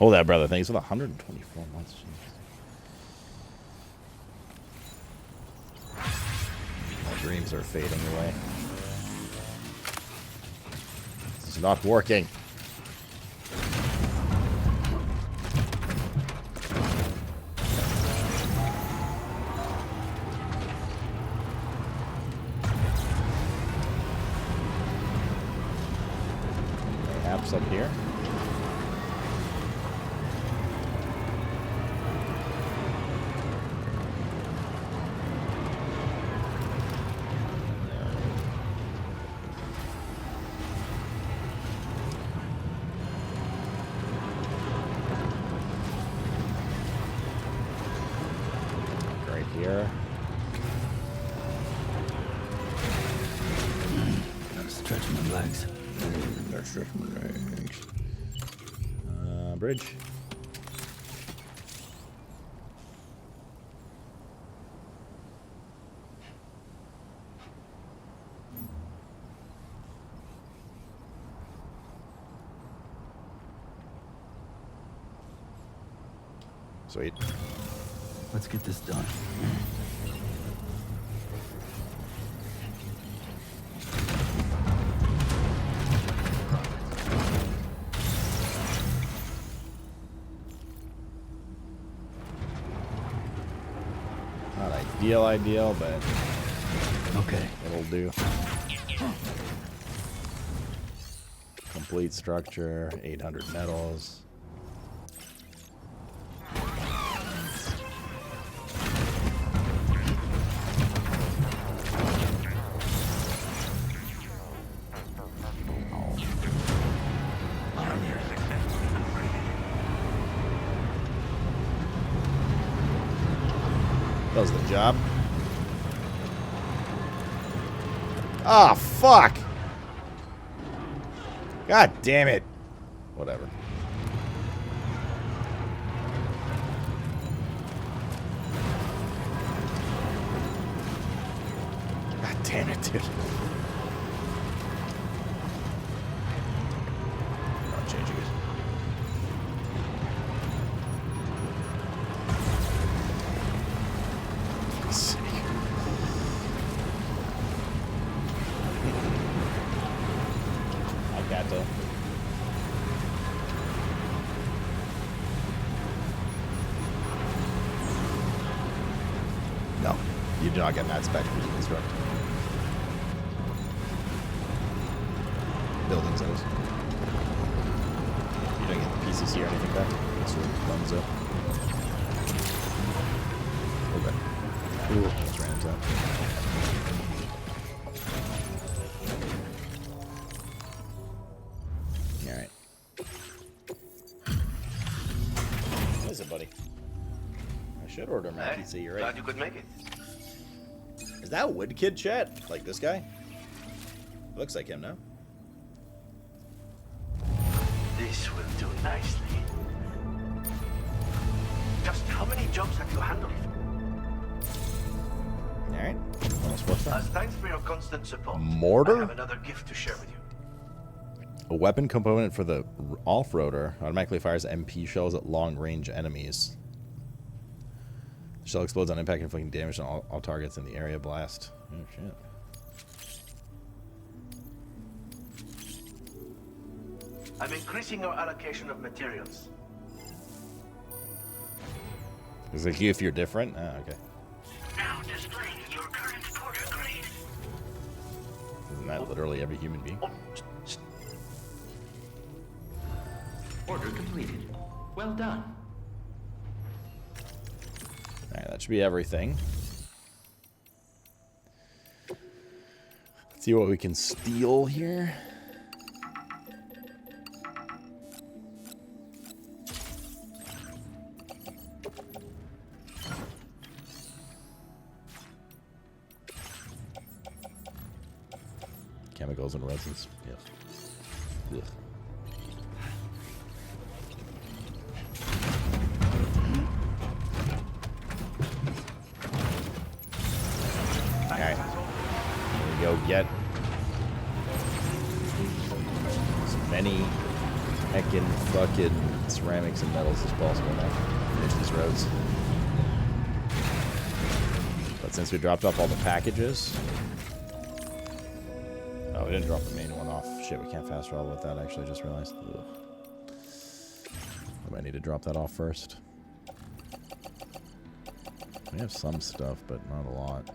Hold that, brother. Thanks for the 124 months. My dreams are fading away. This is not working. Apps up here. Here. Gotta stretch my legs. Gotta stretch my legs. Bridge. Sweet. Let's get this done. Not ideal, but okay, it'll do. Complete structure, 800 metals. Does the job. Ah, fuck! God damn it. Whatever. God damn it, dude. Not changing it. No, you do not get that spec for construct. Buildings, that is. You don't get the PCC or anything back. This will runs up. Okay. Ooh, let's rams up. Alright. What is it, buddy? I should order my pizza, you're right. Glad you could make it. Is that Wood Kid chat? Like this guy? Looks like him, no? This will do nicely. Just how many jobs have you handled? Alright. Almost forced that. As thanks for your constant support, Mortar? I have another gift to share with you. A weapon component for the off-roader automatically fires MP shells at long-range enemies. The shell explodes on impact, inflicting damage on all targets in the area blast. Oh, shit. I'm increasing our allocation of materials. Is it if you're different? Ah, okay. Now displaying your current porter grade. Isn't that literally every human being? Order completed. Well done. Alright, that should be everything. Let's see what we can steal here. Chemicals and resins. Yes. Ugh. Alright. Here we go get as many heckin' fucking ceramics and metals as possible now. Finish these roads. But since we dropped off all the packages... Oh, we didn't drop the main one off. Shit, we can't fast travel with that, actually, just realized. Ugh. I might need to drop that off first. We have some stuff, but not a lot.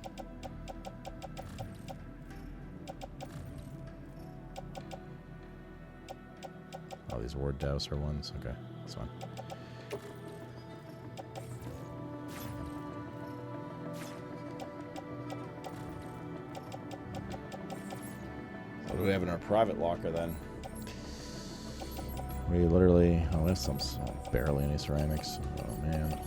Oh, these ward dowser ones? Okay, that's fine. So what do we have in our private locker then? We literally... Oh, there's some... barely any ceramics. Oh, man.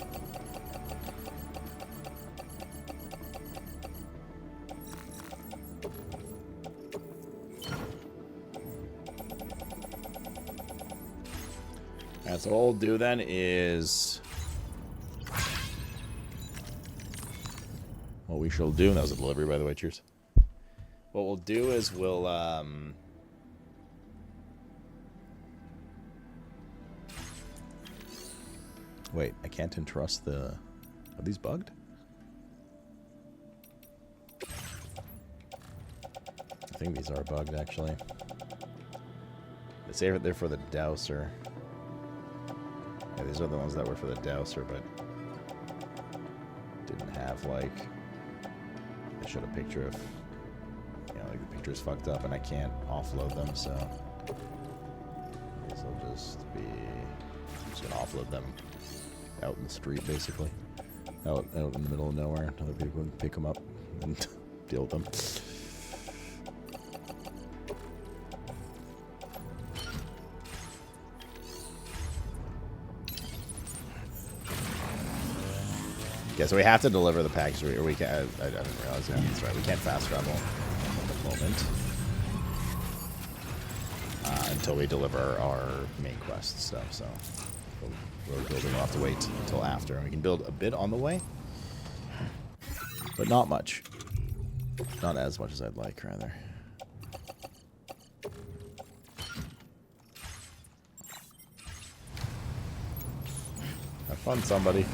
Alright, so what we'll do then is... What we shall do... That was a delivery, by the way. Cheers. What we'll do is we'll... Wait, I can't entrust the... Are these bugged? I think these are bugged, actually. They say they're for the dowser. Yeah, these are the ones that were for the dowser, but... didn't have, like... I showed a picture of... You know, like the picture's fucked up and I can't offload them, so... This will just be... I'm just gonna offload them out in the street, basically. Out in the middle of nowhere. Other people can pick them up and deal with them. Yeah, so we have to deliver the package, or we can't. I didn't realize that. That's right. We can't fast travel at the moment until we deliver our main quest stuff. So road building will have to wait until after, and we can build a bit on the way, but not much. Not as much as I'd like, rather. Have fun, somebody.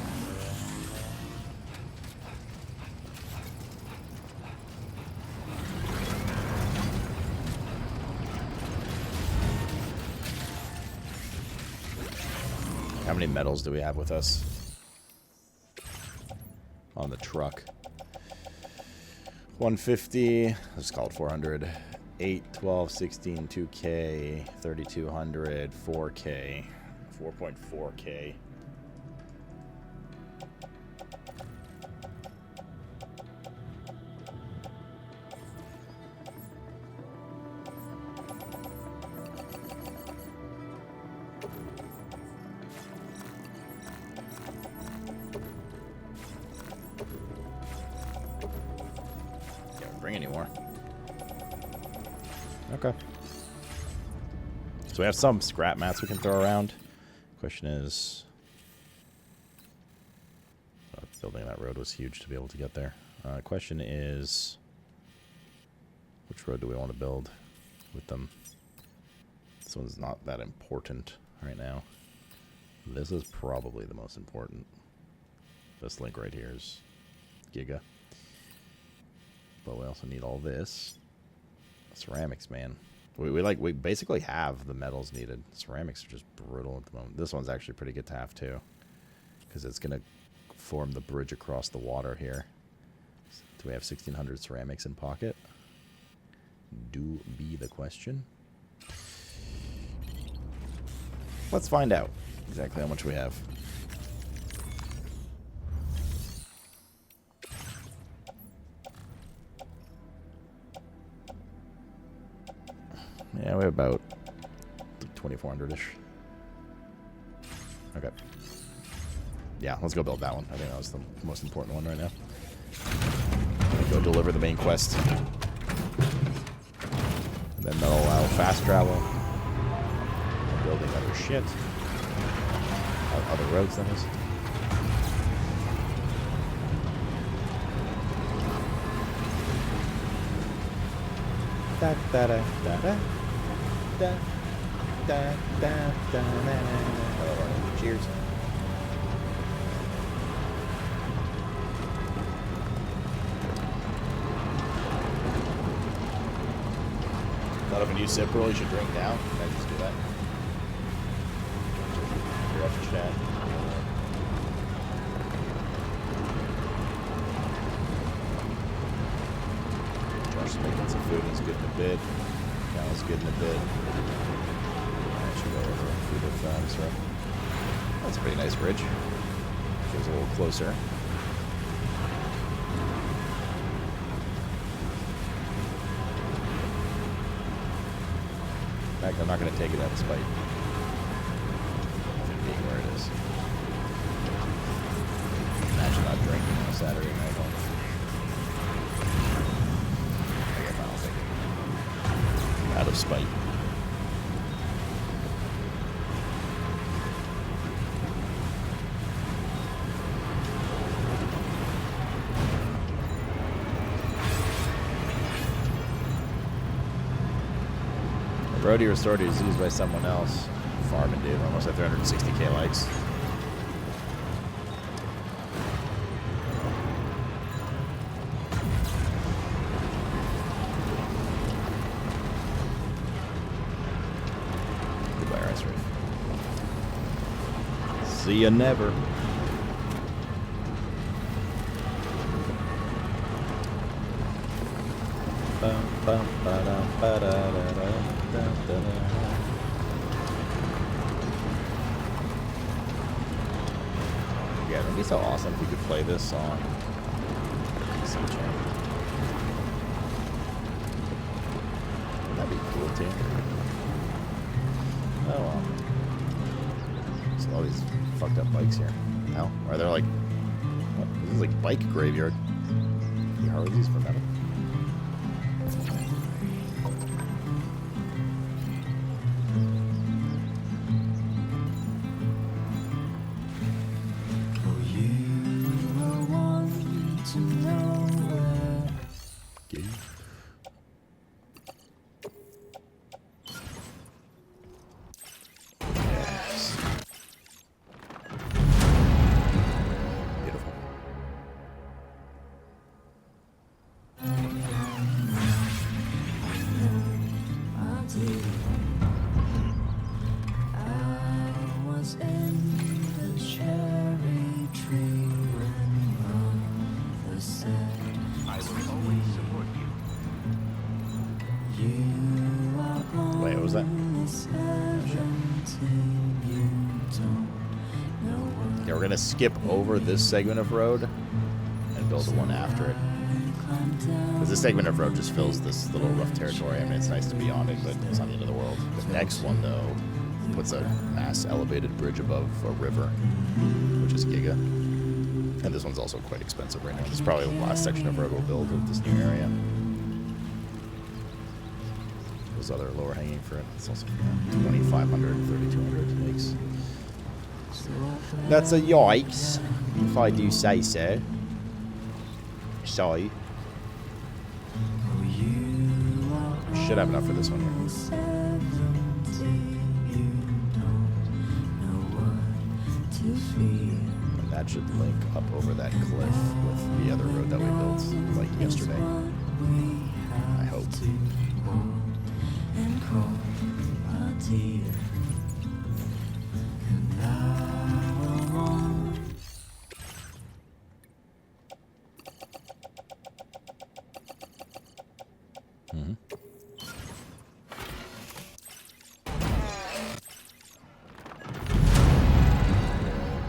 How many metals do we have with us on the truck? 150, let's call it 400. 8, 12, 16, 2K, 3200, 4K, 4.4K. Bring any more. Okay. So we have some scrap mats we can throw around. Question is... building that road was huge to be able to get there. Question is... which road do we want to build with them? This one's not that important right now. This is probably the most important. This link right here is Giga. But we also need all this. Ceramics, man. We basically have the metals needed. Ceramics are just brutal at the moment. This one's actually pretty good to have too, because it's gonna form the bridge across the water here. Do we have 1,600 ceramics in pocket? Do be the question. Let's find out exactly how much we have. Yeah, we have about 2,400-ish. Okay. Yeah, let's go build that one. I think that was the most important one right now. Go deliver the main quest. And then that'll allow fast travel. Building other shit. Other roads, that is. Da da da da da. Da, Cheers. Thought if a new sip roll you should drink now. Can I just do that? You're up to chat. Josh is making some food. He's good in a bit. Cal's good in a bit. I should go over food with Sarah. That's a pretty nice bridge. Feels a little closer. In fact, I'm not going to take it out of spite. It being where it is. Imagine not drinking on a Saturday night home. I guess I'll take it. Out of spite. Brody restored is used by someone else. Farming, dude. Almost at 360k likes. Goodbye, Ice Reef. See ya never. Yeah, it'd be so awesome if you could play this on some channel. That'd be cool too. Oh well. There's all these fucked up bikes here. No? Are there like... What? This is like bike graveyard. How are these for metal? Skip over this segment of road and build the one after it. Because this segment of road just fills this little rough territory. I mean, it's nice to be on it, but it's not the end of the world. The next one, though, puts a mass elevated bridge above a river, which is giga. And this one's also quite expensive right now. This is probably the last section of road we'll build with this new area. Those other lower hanging fruit. It's also 2,500, 3,200 makes. That's a yikes, if I do say so. Sorry. Should have enough for this one here. And that should link up over that cliff with the other road that we built like yesterday. I hope.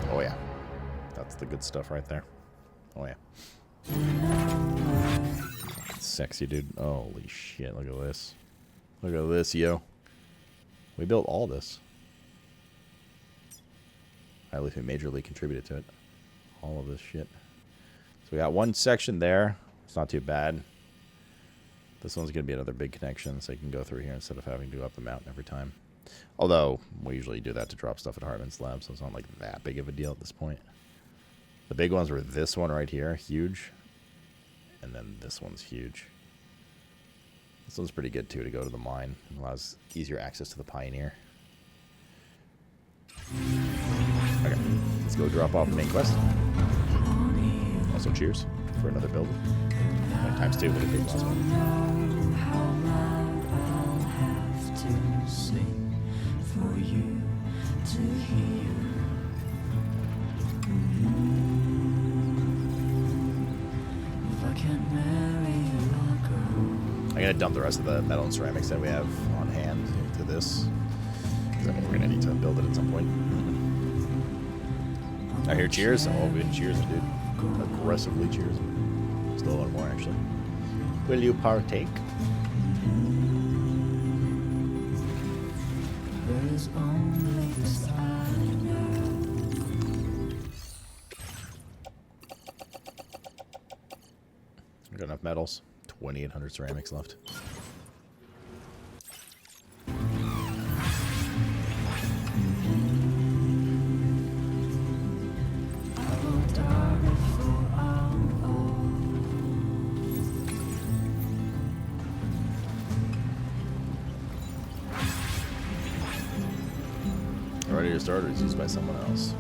Oh yeah, that's the good stuff right there. Oh yeah, sexy dude. Holy shit! Look at this. Look at this, yo. We built all this. At least we majorly contributed to it. All of this shit. So we got one section there. It's not too bad. This one's going to be another big connection, so you can go through here instead of having to go up the mountain every time. Although, we usually do that to drop stuff at Hartman's lab, so it's not like that big of a deal at this point. The big ones were this one right here, huge. And then this one's huge. This one's pretty good, too, to go to the mine. It allows easier access to the Pioneer. Okay, let's go drop off the main quest. Also, cheers for another build. Times 2, but it did last one. I'm gonna dump the rest of the metal and ceramics that we have on hand into this, because I mean we're gonna need to build it at some point. I hear cheers. Oh, we've been cheersing, dude. Aggressively cheersing. Still a little more, actually. Will you partake? Got enough metals. 2,800 ceramics left. Ready to start or is used by someone else.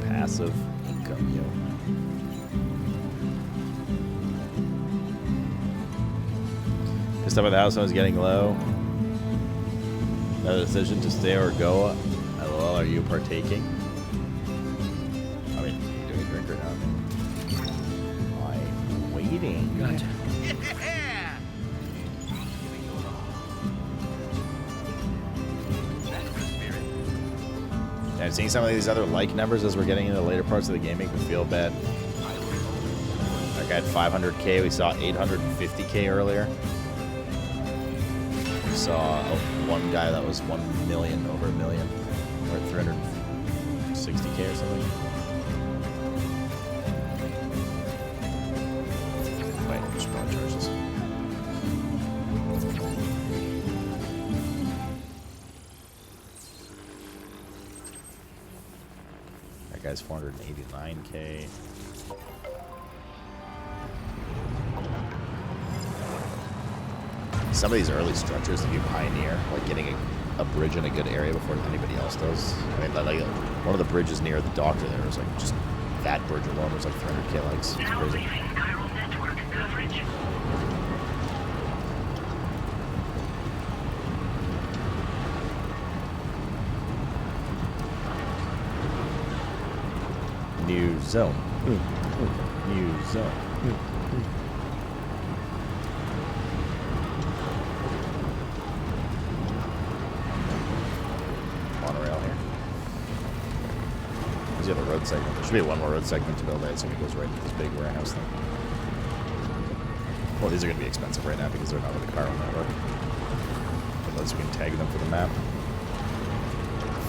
Passive income yield. Pissed off at the house when it's getting low. Another decision to stay or go. LOL, are you partaking? I mean, you're doing a drink right now. I'm waiting. Gotcha. And seeing some of these other like numbers as we're getting into the later parts of the game make me feel bad. That guy had 500k. We saw 850k earlier. We saw one guy that was 1 million, over a million. Or 360k or something. Wait, just broad charges. That guy's 489k. Some of these early structures that you pioneer, like getting a bridge in a good area before anybody else does. I mean, like one of the bridges near the doctor there was like just that bridge alone was like 300k likes. It's Now crazy. leaving chiral network coverage. New zone. New zone. Monorail here. There's the other road segment. There should be one more road segment to build. I assume it goes right to this big warehouse thing. Well, these are going to be expensive right now because they're not with the chiral network. Unless we can tag them for the map.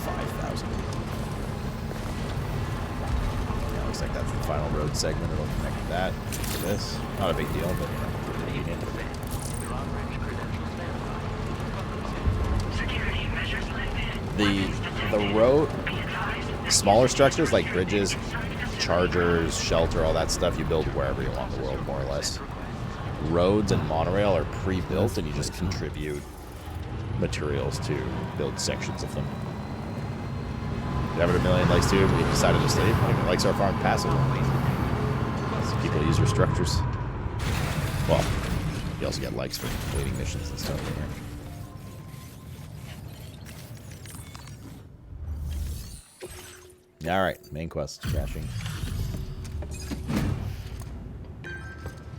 5,000. Looks like that's the final road segment. It'll connect that to this. Not a big deal, but you know, convenient. Security measures lifted. The road, smaller structures like bridges, chargers, shelter, all that stuff you build wherever you want in the world, more or less. Roads and monorail are pre-built, and you just contribute materials to build sections of them. Have it a million likes too, but we decided to stay. Likes our farm passive only. So people use your structures. Well, you also get likes for completing missions and stuff in here. Alright, main quest, crashing.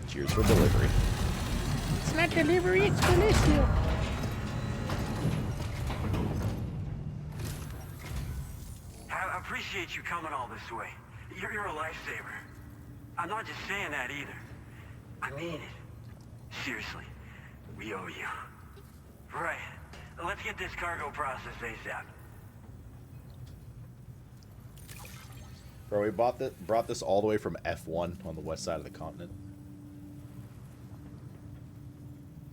Cheers for delivery. It's not delivery, it's delicious. I appreciate you coming all this way. You're a lifesaver. I'm not just saying that either. I mean it. Seriously, we owe you. Right. Let's get this cargo processed ASAP. Bro, we brought this all the way from F1 on the west side of the continent.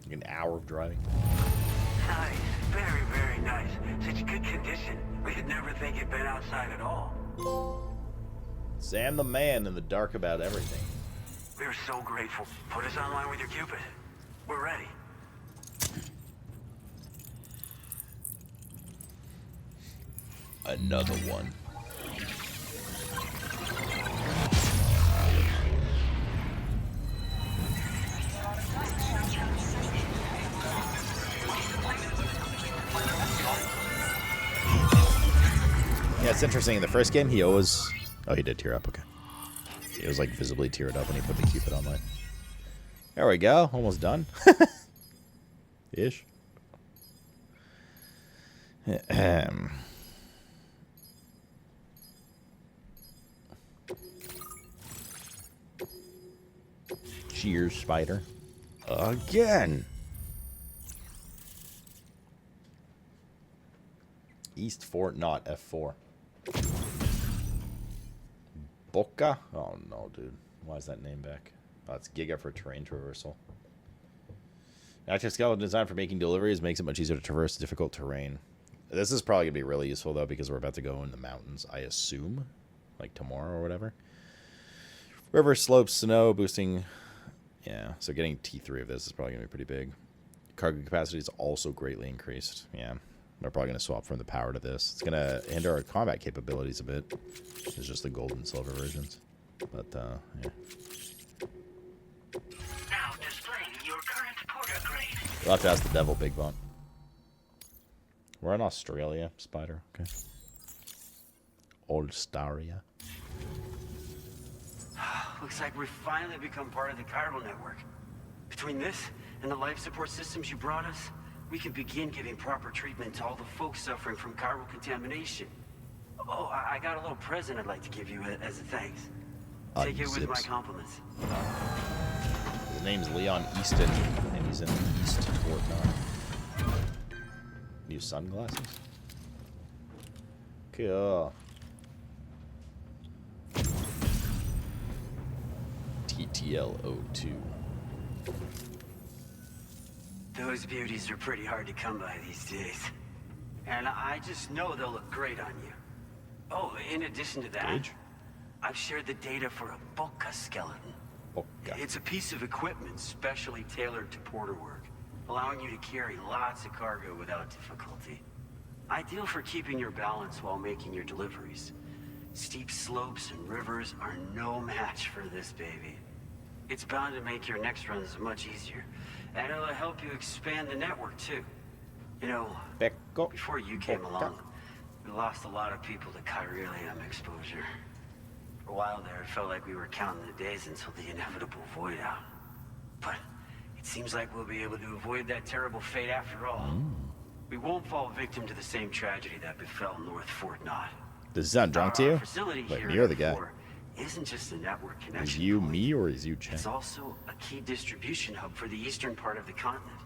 Like an hour of driving. Nice. Very, very nice. Such good condition. We'd never think it'd been outside at all. Sam the man in the dark about everything. We're so grateful. Put us online with your Cupid. We're ready. Another one. Yeah, it's interesting. In the first game, he always... Oh, he did tear up. Okay. He was, like, visibly teared up when he put the Cupid online. There we go. Almost done. Ish. Cheers, spider. Again. East Fort Knot F4. Boca? Oh no, dude. Why is that name back? Oh, it's Giga for terrain traversal. Active skeleton designed for making deliveries makes it much easier to traverse difficult terrain. This is probably going to be really useful, though, because we're about to go in the mountains, I assume. Like tomorrow or whatever. River slopes, snow, boosting... Yeah, so getting T3 of this is probably going to be pretty big. Cargo capacity is also greatly increased. Yeah, we're probably going to swap from the power to this. It's going to hinder our combat capabilities a bit. It's just the gold and silver versions. But, yeah. Now displaying your current porter grade. We'll have to ask the devil, Big Bump. We're in Australia, Spider. Okay. Australia. Looks like we've finally become part of the chiral network. Between this and the life support systems you brought us, we can begin giving proper treatment to all the folks suffering from chiral contamination. Oh, I got a little present I'd like to give you as a thanks. Take it with my compliments. His name's Leon Easton, and he's in East Fort Knot. New sunglasses? Cool. TTL02. Those beauties are pretty hard to come by these days. And I just know they'll look great on you. Oh, in addition to that, Gage? I've shared the data for a Boca skeleton. Boca. It's a piece of equipment specially tailored to porter work, allowing you to carry lots of cargo without difficulty. Ideal for keeping your balance while making your deliveries. Steep slopes and rivers are no match for this baby. It's bound to make your next runs much easier, and it'll help you expand the network too. You know, Becco. before you came Boca. along, we lost a lot of people to chiralium exposure. For a while there, it felt like we were counting the days until the inevitable void out. But it seems like we'll be able to avoid that terrible fate after all. We won't fall victim to the same tragedy that befell North Fort Knot. Does he sound drunk to you? Facility Like here me or at the guy? F4 isn't just a network connection. Is you point. me or is you Chen? It's also a key distribution hub for the eastern part of the continent.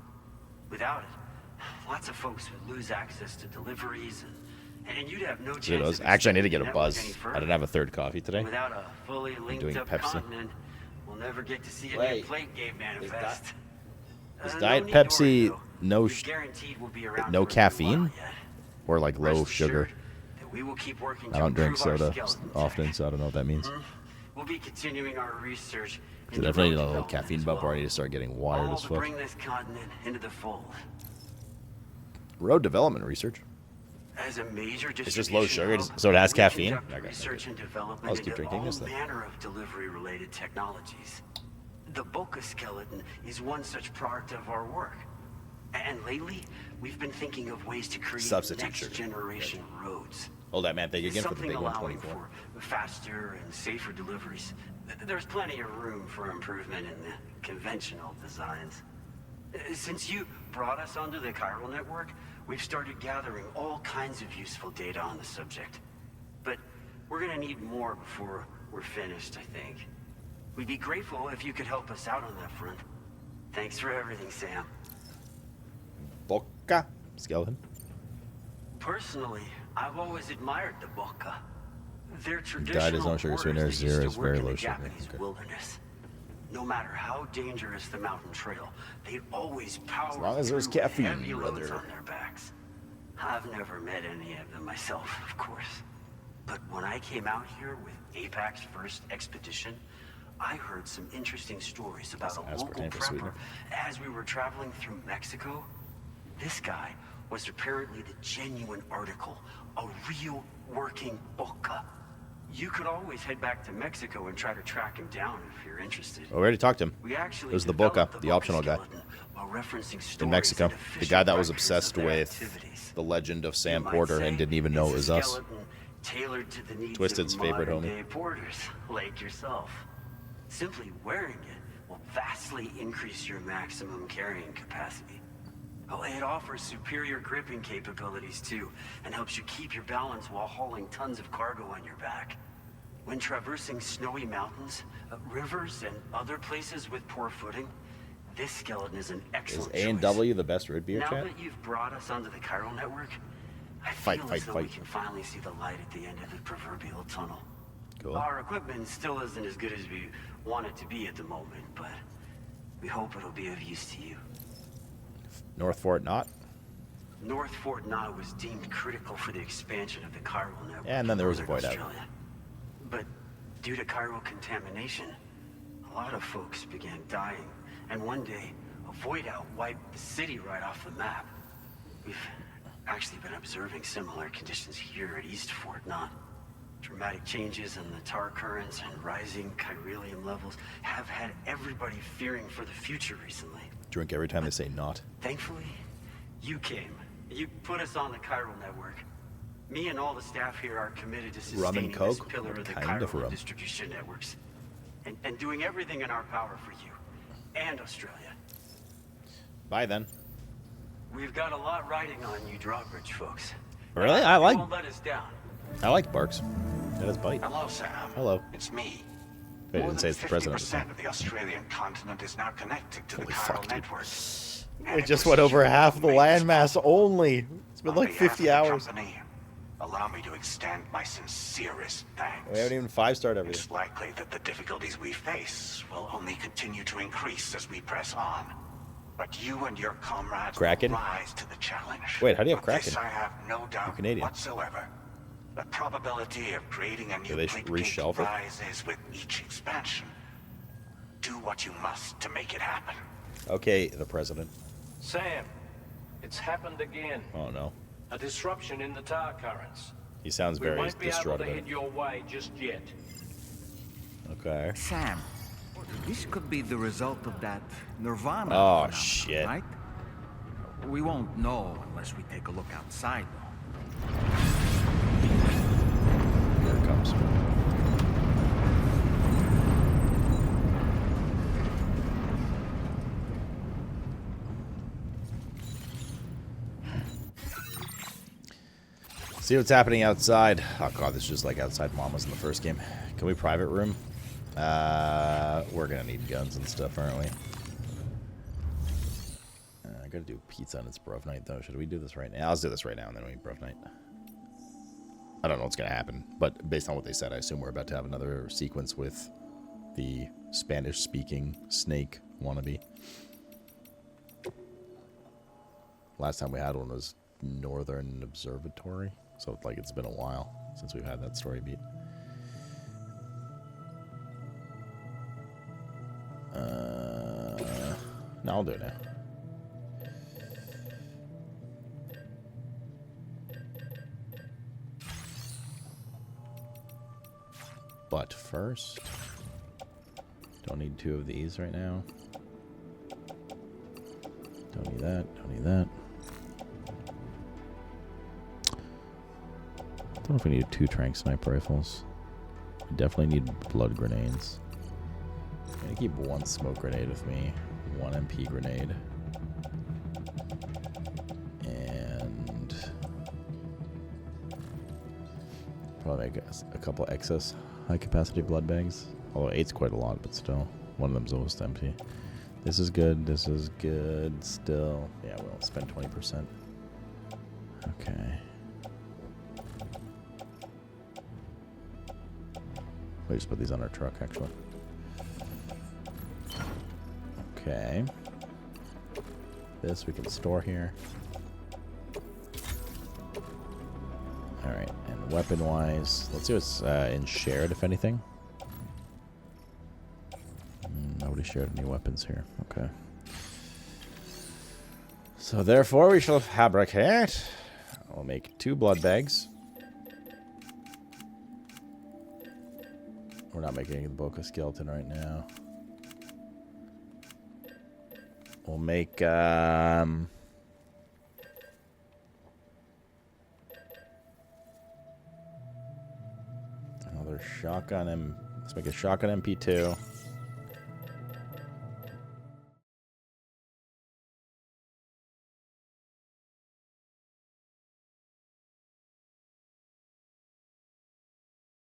Without it, lots of folks would lose access to deliveries, and you'd have no chance of Actually, I need to get extending a the buzz. network any I further. didn't have a third coffee today. Without a fully linked doing up Pepsi. continent, we'll never get to see a Wait, new plate game manifest. is No Diet need to Pepsi worry, though. no We've sh- guaranteed we'll be around no for a little while caffeine? yet. Or like low Rest sugar? assured that we will keep working I to don't drink improve our soda skeleton often, tech. so I don't know what that means. We'll be continuing our research. So into definitely need a road little development caffeine as bump, or I well. need to start getting wired All as to fuck. bring this continent into the fold. Road development research. As a major It's just low sugar, distribution hub, so it has we caffeine? conduct Okay, research and development I'll just keep into drinking all this then. manner of delivery-related technologies. The Boca skeleton is one such product of our work. And lately, we've been thinking of ways to create Substitute sugar. next-generation roads. Hold that, man. Thank you again for the Something big allowing 124. for faster and safer deliveries. There's plenty of room for improvement in the conventional designs. Since you brought us onto the chiral network, we've started gathering all kinds of useful data on the subject. But we're gonna need more before we're finished, I think. We'd be grateful if you could help us out on that front. Thanks for everything, Sam. Boca. Skeleton. Personally, I've always admired the Boca. Their Diet is no traditional sugar, porters sweetener, that used zero to is work very in the low sugar. Japanese Okay. wilderness. No matter how dangerous the mountain trail, they'd always power long as there's through caffeine, heavy loads brother. on their backs. I've never met any of them myself, of course. But when I came out here with APAC's first expedition, I heard some interesting stories about a That's local aspartame for prepper sweetener. as we were traveling through Mexico. This guy was apparently the genuine article, a real working Boca. You could always head back to Mexico and try to track him down if you're interested. Oh, we already talked to him. We actually It was the Boca, developed the optional guy. skeleton while referencing In stories Mexico. and The official guy that was records obsessed of their with activities. the legend of You Sam might Porter say and didn't even know it it's was a us. skeleton tailored to the needs Twisted's of favorite modern-day homie. porters like yourself. Simply wearing it will vastly increase your maximum carrying capacity. Oh, it offers superior gripping capabilities too, and helps you keep your balance while hauling tons of cargo on your back. When traversing snowy mountains, rivers, and other places with poor footing, this skeleton is an Is excellent A&W the best root beer Now chat? that you've brought us onto the chiral network, I Fight, feel fight, as though we fight. can finally see the light at the end of the proverbial tunnel. Cool. Our equipment still isn't as good as we want it to be at the moment, but we hope it'll be of use to you. North Fort Knott? North Fort Knott was deemed critical for the expansion of the chiral network. And then there was a in void out. Australia. But due to chiral contamination, a lot of folks began dying, and one day, a void out wiped the city right off the map. We've actually been observing similar conditions here at East Fort Knott. Dramatic changes in the tar currents and rising chiralium levels have had everybody fearing for the future recently. Drink every time they say not. Thankfully, you came. You put us on the chiral network. Me and all the staff here are committed to Rum and sustaining this Coke? pillar of the Kind of chiral rum. distribution networks. And doing everything in our power for you. And Australia. Bye then. We've got a lot riding on you drawbridge folks. Really? I like- You won't let us down. I like Barks. That is bite. Hello, Sam. Hello. It's me. Wait, I More didn't say than it's the president. 50% of the Australian continent is now connected to Holy the fuck, chiral dude. network. It just went over half the landmass only. It's been On like behalf 50 of the hours. company, allow me to extend my sincerest thanks. We haven't even 5-starred everything. It's likely that the difficulties we face will only continue to increase as we press on. But you and your comrades Kraken? will rise to the challenge. Wait, how do you have Of this Kraken? I have no doubt Canadian. whatsoever. The probability of creating a new they blink reshelve it? rises with each expansion. Do what you must to make it happen. Okay, the president. Sam, it's happened again. Oh no. A disruption in the tar currents. He sounds We very won't be able distraught to about head it. your way just yet. Okay. Sam, this could be the result of that Nirvana. Oh, phenomenon, shit. Right? We won't know unless we take a look outside, though. Here it comes. See what's happening outside. Oh god, this is just like outside Mama's in the first game. Can we private room? We're gonna need guns and stuff, aren't we? I gotta do pizza on its Bruv night though. Should we do this right now? Let's do this right now and then we Bruv night. I don't know what's gonna happen, but based on what they said, I assume we're about to have another sequence with the Spanish-speaking snake wannabe. Last time we had one was Northern Observatory, so like it's been a while since we've had that story beat. No, I'll do it now. But first, don't need 2 of these right now. Don't need that, don't need that. Don't know if we need 2 trank sniper rifles. We definitely need blood grenades. I'm gonna keep 1 smoke grenade with me, 1 MP grenade, and probably make a couple excess high capacity blood bags. Although 8's quite a lot, but still, one of them's almost empty. This is good. This is good. Still, yeah, we'll spend 20%. Okay. We just put these on our truck, actually. Okay. This we can store here. Alright, and weapon-wise, let's see what's in shared, if anything. Nobody shared any weapons here. Okay. So therefore, we shall fabricate. I'll make 2 blood bags. We're not making the Boca Skeleton right now. We'll make another shotgun. Let's make a shotgun MP2.